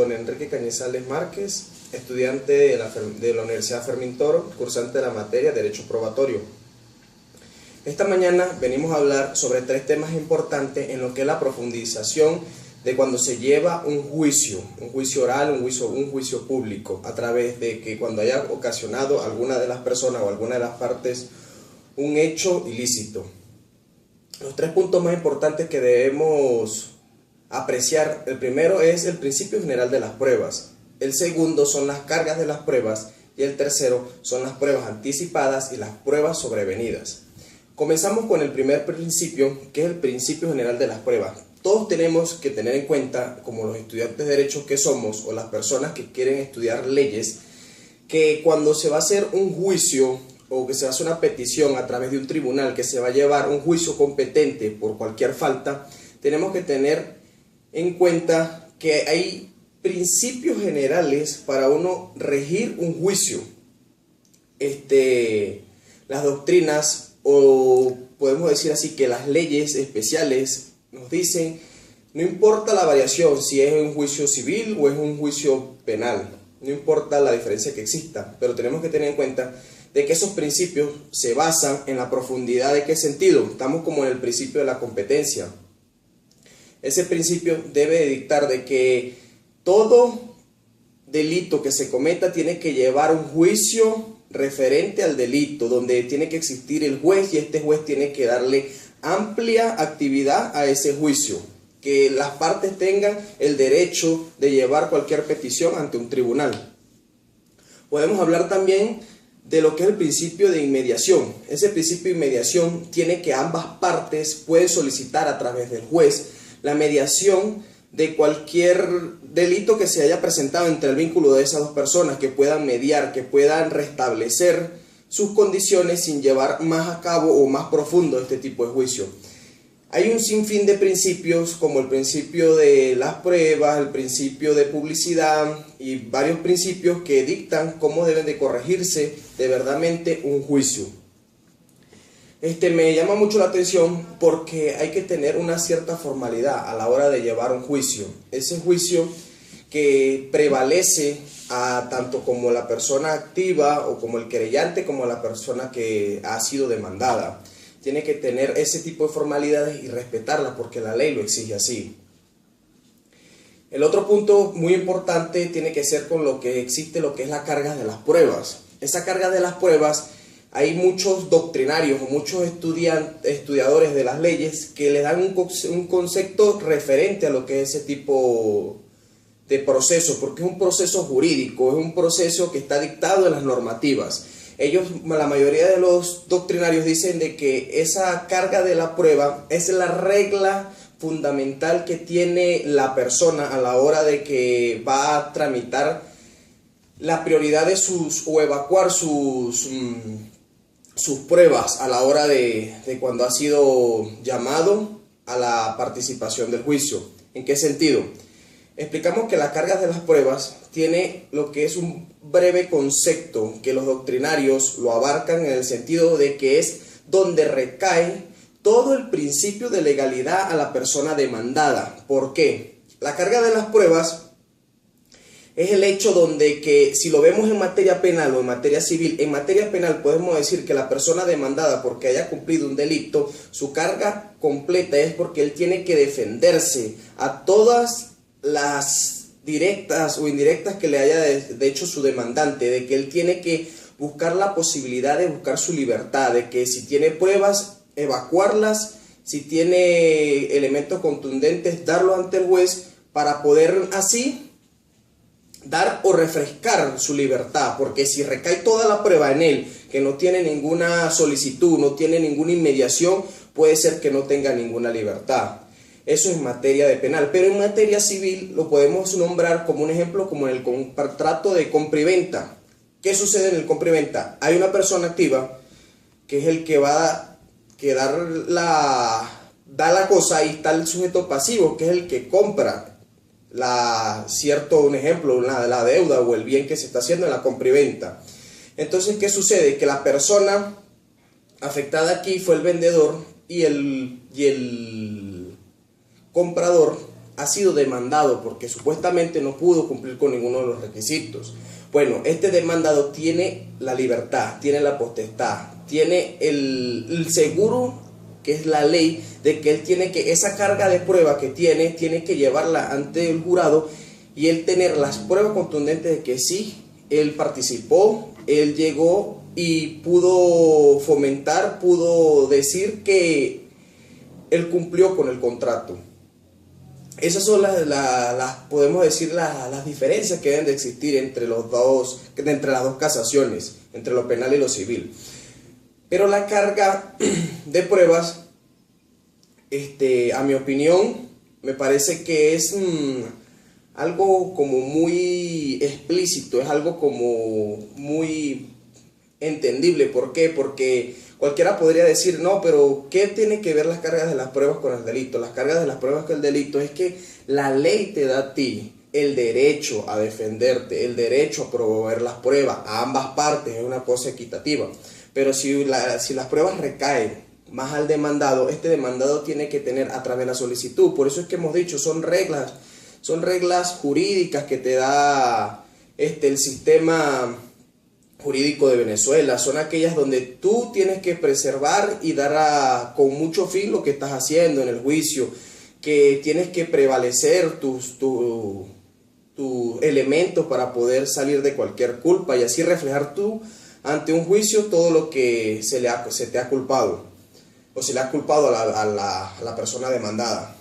don Enrique Cañizales Márquez, estudiante de la Universidad Fermín Toro, cursante de la materia Derecho Probatorio. Esta mañana venimos a hablar sobre 3 temas importantes en lo que es la profundización de cuando se lleva un juicio oral, un juicio público, a través de que cuando haya ocasionado alguna de las personas o alguna de las partes un hecho ilícito. Los 3 puntos más importantes que debemos apreciar: el primero es el principio general de las pruebas, el segundo son las cargas de las pruebas y el tercero son las pruebas anticipadas y las pruebas sobrevenidas. Comenzamos con el primer principio, que es el principio general de las pruebas. Todos tenemos que tener en cuenta, como los estudiantes de derecho que somos o las personas que quieren estudiar leyes, que cuando se va a hacer un juicio o que se hace una petición a través de un tribunal, que se va a llevar un juicio competente por cualquier falta, tenemos que tener en cuenta que hay principios generales para uno regir un juicio. Las doctrinas, o podemos decir así que las leyes especiales nos dicen, no importa la variación, si es un juicio civil o es un juicio penal, no importa la diferencia que exista, pero tenemos que tener en cuenta de que esos principios se basan en la profundidad. ¿De qué sentido? Estamos como en el principio de la competencia. Ese principio debe dictar de que todo delito que se cometa tiene que llevar un juicio referente al delito, donde tiene que existir el juez y este juez tiene que darle amplia actividad a ese juicio, que las partes tengan el derecho de llevar cualquier petición ante un tribunal. Podemos hablar también de lo que es el principio de inmediación. Ese principio de inmediación tiene que ambas partes pueden solicitar a través del juez la mediación de cualquier delito que se haya presentado entre el vínculo de esas dos personas, que puedan mediar, que puedan restablecer sus condiciones sin llevar más a cabo o más profundo este tipo de juicio. Hay un sinfín de principios, como el principio de las pruebas, el principio de publicidad y varios principios que dictan cómo deben de corregirse de verdaderamente un juicio. Me llama mucho la atención porque hay que tener una cierta formalidad a la hora de llevar un juicio. Ese juicio que prevalece a tanto como la persona activa o como el querellante como la persona que ha sido demandada. Tiene que tener ese tipo de formalidades y respetarlas porque la ley lo exige así. El otro punto muy importante tiene que ser con lo que existe, lo que es la carga de las pruebas. Esa carga de las pruebas, hay muchos doctrinarios o muchos estudiadores de las leyes que le dan un concepto referente a lo que es ese tipo de proceso, porque es un proceso jurídico, es un proceso que está dictado en las normativas. La mayoría de los doctrinarios dicen de que esa carga de la prueba es la regla fundamental que tiene la persona a la hora de que va a tramitar la prioridad de o evacuar sus pruebas a la hora de cuando ha sido llamado a la participación del juicio. ¿En qué sentido? Explicamos que la carga de las pruebas tiene lo que es un breve concepto que los doctrinarios lo abarcan en el sentido de que es donde recae todo el principio de legalidad a la persona demandada. ¿Por qué? La carga de las pruebas es el hecho donde que, si lo vemos en materia penal o en materia civil, en materia penal podemos decir que la persona demandada, porque haya cumplido un delito, su carga completa es porque él tiene que defenderse a todas las directas o indirectas que le haya hecho su demandante, de que él tiene que buscar la posibilidad de buscar su libertad, de que si tiene pruebas, evacuarlas, si tiene elementos contundentes, darlo ante el juez para poder así dar o refrescar su libertad, porque si recae toda la prueba en él, que no tiene ninguna solicitud, no tiene ninguna inmediación, puede ser que no tenga ninguna libertad. Eso es materia de penal, pero en materia civil lo podemos nombrar como un ejemplo, como en el contrato de compra y venta. ¿Qué sucede en el compra y venta? Hay una persona activa que es el que va a da la cosa, y está el sujeto pasivo, que es el que compra un ejemplo, la deuda o el bien que se está haciendo en la compra y venta. Entonces, ¿qué sucede? Que la persona afectada aquí fue el vendedor y el comprador ha sido demandado porque supuestamente no pudo cumplir con ninguno de los requisitos. Bueno, este demandado tiene la libertad, tiene la potestad, tiene el seguro, que es la ley, de que él tiene que, esa carga de prueba que tiene que llevarla ante el jurado y él tener las pruebas contundentes de que sí, él participó, él llegó y pudo fomentar, pudo decir que él cumplió con el contrato. Esas son podemos decir, las diferencias que deben de existir entre las dos casaciones, entre lo penal y lo civil. Pero la carga de pruebas, a mi opinión, me parece que es algo como muy explícito, es algo como muy entendible. ¿Por qué? Porque cualquiera podría decir, no, pero ¿qué tiene que ver las cargas de las pruebas con el delito? Las cargas de las pruebas con el delito es que la ley te da a ti el derecho a defenderte, el derecho a promover las pruebas, a ambas partes, es una cosa equitativa. Pero si las pruebas recaen más al demandado, este demandado tiene que tener a través de la solicitud. Por eso es que hemos dicho, son reglas jurídicas que te da el sistema jurídico de Venezuela. Son aquellas donde tú tienes que preservar y dar con mucho fin lo que estás haciendo en el juicio, que tienes que prevalecer tus elementos para poder salir de cualquier culpa y así reflejar tú ante un juicio todo lo que se te ha culpado o se le ha culpado a la persona demandada.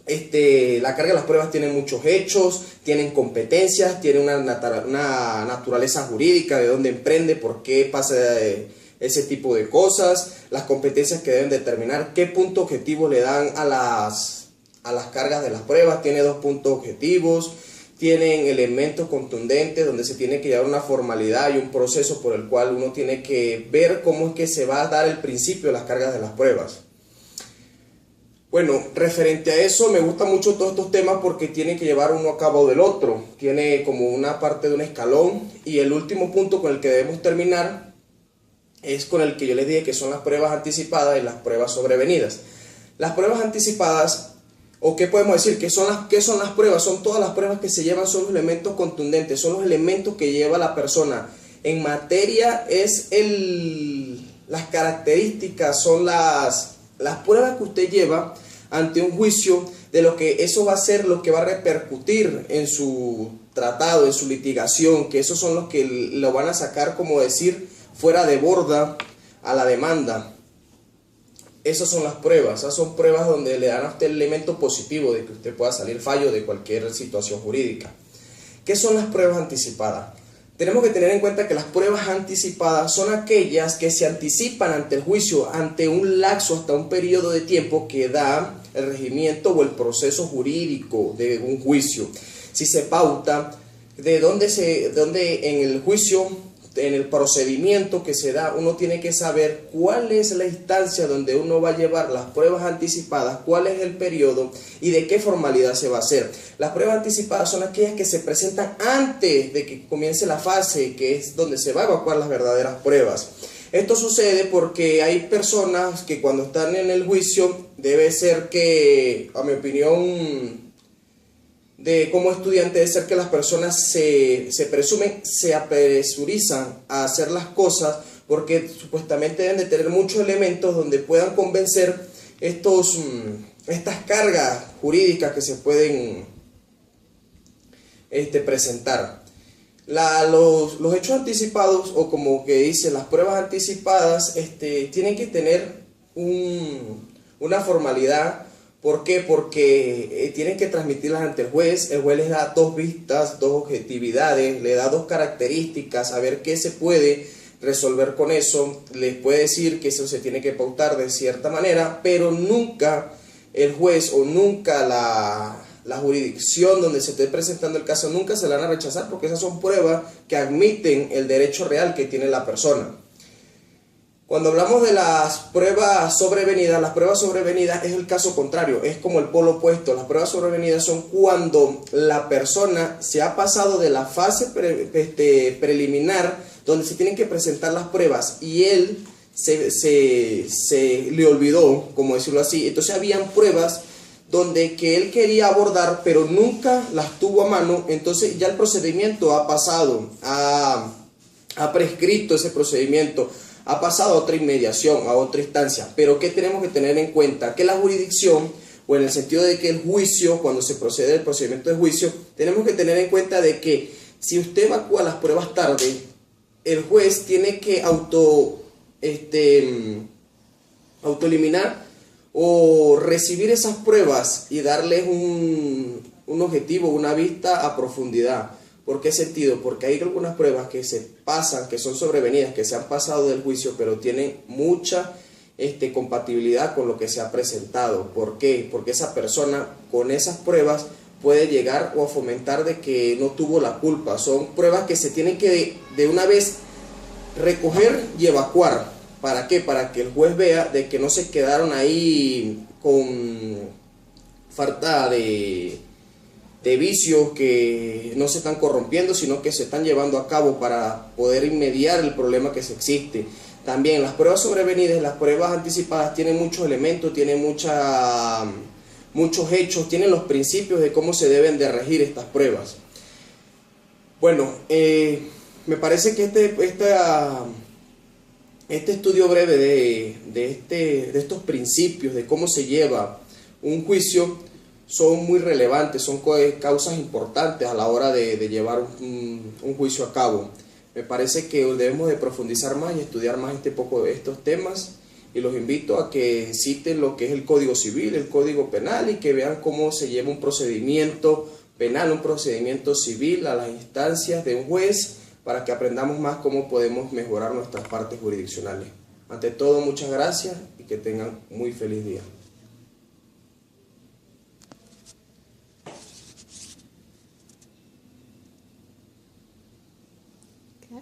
La carga de las pruebas tiene muchos hechos, tienen competencias, tiene una naturaleza jurídica, de dónde emprende, por qué pasa ese tipo de cosas, las competencias que deben determinar, qué punto objetivo le dan a las cargas de las pruebas. Tiene 2 puntos objetivos, tienen elementos contundentes donde se tiene que llevar una formalidad y un proceso por el cual uno tiene que ver cómo es que se va a dar el principio de las cargas de las pruebas. Bueno, referente a eso, me gustan mucho todos estos temas porque tienen que llevar uno a cabo del otro. Tiene como una parte de un escalón y el último punto con el que debemos terminar es con el que yo les dije que son las pruebas anticipadas y las pruebas sobrevenidas. Las pruebas anticipadas, o qué podemos decir, ¿qué son las pruebas? Son todas las pruebas que se llevan, son los elementos contundentes, son los elementos que lleva la persona. En materia es las características, son las pruebas que usted lleva ante un juicio, de lo que eso va a ser, lo que va a repercutir en su tratado, en su litigación, que esos son los que lo van a sacar, como decir, fuera de borda a la demanda. Esas son las pruebas, esas son pruebas donde le dan a usted el elemento positivo de que usted pueda salir fallo de cualquier situación jurídica. ¿Qué son las pruebas anticipadas? Tenemos que tener en cuenta que las pruebas anticipadas son aquellas que se anticipan ante el juicio, ante un lapso, hasta un periodo de tiempo que da el regimiento o el proceso jurídico de un juicio. Si se pauta de dónde en el juicio, en el procedimiento que se da, uno tiene que saber cuál es la instancia donde uno va a llevar las pruebas anticipadas, cuál es el periodo y de qué formalidad se va a hacer. Las pruebas anticipadas son aquellas que se presentan antes de que comience la fase, que es donde se va a evacuar las verdaderas pruebas. Esto sucede porque hay personas que cuando están en el juicio, debe ser que, a mi opinión, como estudiante, debe ser que las personas se apresurizan a hacer las cosas porque supuestamente deben de tener muchos elementos donde puedan convencer estas cargas jurídicas que se pueden presentar. Los hechos anticipados, o como que dicen las pruebas anticipadas, tienen que tener una formalidad. ¿Por qué? Porque tienen que transmitirlas ante el juez les da 2 vistas, 2 objetividades, le da 2 características, a ver qué se puede resolver con eso, les puede decir que eso se tiene que pautar de cierta manera, pero nunca el juez o nunca la jurisdicción donde se esté presentando el caso, nunca se la van a rechazar porque esas son pruebas que admiten el derecho real que tiene la persona. Cuando hablamos de las pruebas sobrevenidas es el caso contrario, es como el polo opuesto. Las pruebas sobrevenidas son cuando la persona se ha pasado de la fase preliminar, donde se tienen que presentar las pruebas, y él se le olvidó, como decirlo así. Entonces habían pruebas donde que él quería abordar, pero nunca las tuvo a mano, entonces ya el procedimiento ha pasado, ha prescrito ese procedimiento, ha pasado a otra inmediación, a otra instancia. Pero ¿qué tenemos que tener en cuenta? Que la jurisdicción, o en el sentido de que el juicio, cuando se procede el procedimiento de juicio, tenemos que tener en cuenta de que si usted evacúa las pruebas tarde, el juez tiene que autoeliminar o recibir esas pruebas y darles un objetivo, una vista a profundidad. ¿Por qué sentido? Porque hay algunas pruebas que se pasan, que son sobrevenidas, que se han pasado del juicio, pero tienen mucha compatibilidad con lo que se ha presentado. ¿Por qué? Porque esa persona con esas pruebas puede llegar o a fomentar de que no tuvo la culpa. Son pruebas que se tienen que de una vez recoger y evacuar. ¿Para qué? Para que el juez vea de que no se quedaron ahí con falta de vicios, que no se están corrompiendo, sino que se están llevando a cabo para poder inmediar el problema que se existe. También las pruebas sobrevenidas, las pruebas anticipadas tienen muchos elementos, tienen muchos hechos, tienen los principios de cómo se deben de regir estas pruebas. Bueno, me parece que este estudio breve de estos principios, de cómo se lleva un juicio, son muy relevantes, son causas importantes a la hora de llevar un juicio a cabo. Me parece que debemos de profundizar más y estudiar más estos temas, y los invito a que citen lo que es el Código Civil, el Código Penal, y que vean cómo se lleva un procedimiento penal, un procedimiento civil a las instancias de un juez, para que aprendamos más cómo podemos mejorar nuestras partes jurisdiccionales. Ante todo, muchas gracias y que tengan muy feliz día. Okay.